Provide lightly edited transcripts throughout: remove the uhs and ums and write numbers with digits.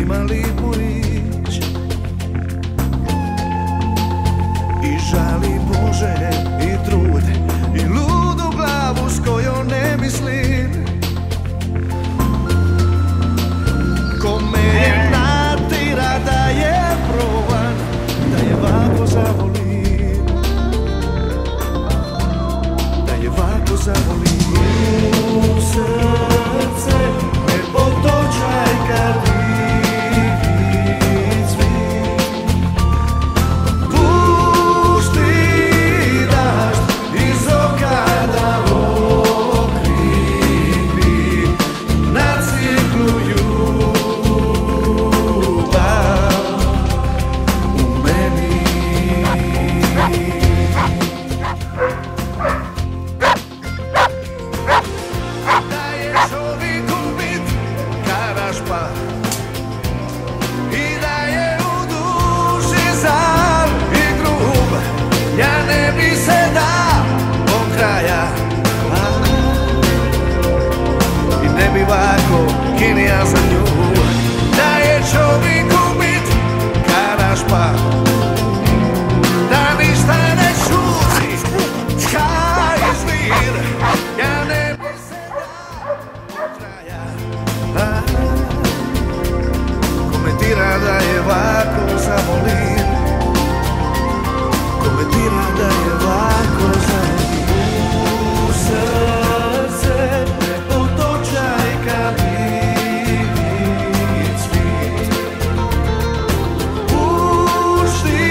prima lipu rič i žali Bože i trud i ludu glavu s kojom ne mislim. Kome je natira da je proban, da je vako zavolim, da je vako zavolim. U srce me potočaj kad vidi cvit. Pušti dažd iz oka da okrivi na ciklu ljubav u meni. I da je u duši zar i grub, ja ne bi se dao do kraja i ne bi ovako kinija za nju. Da je čovjek ubit karaš pa, da ništa ne šuti kaj izvir, ja ne bi se dao do kraja. Komentira da je ovako zavolim, komentira da je ovako zavolim. U srce me potočaj kad vidi cvit. Pušti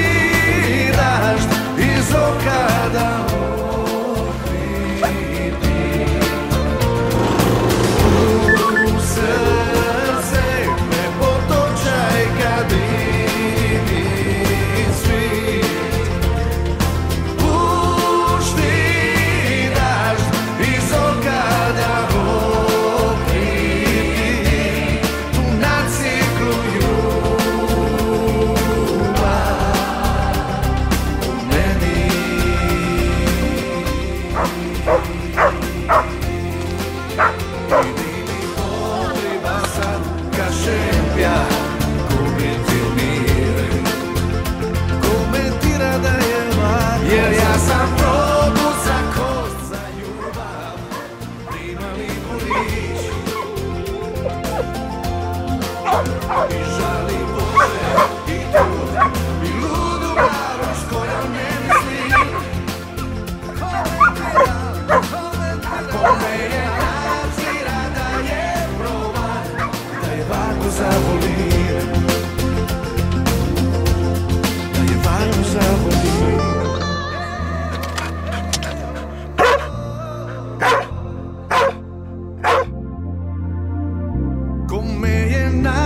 dažd iz oka da okrivi. U srce me potočaj kad vidi cvit. Pušti dažd iz oka da okrivi tu na ciklu ljubav u meni. Vidi mi potriba sad ka šempja, komentir mir, komentira da je lako, jer ja sam probut za kost, za ljubav, prima lipu rič i žali Bože i trud i ludu glavu s kojom ne mislim. Kome je nadzira da je proban, da je vako zavolim, da je vako zavolim. Kome je nadzira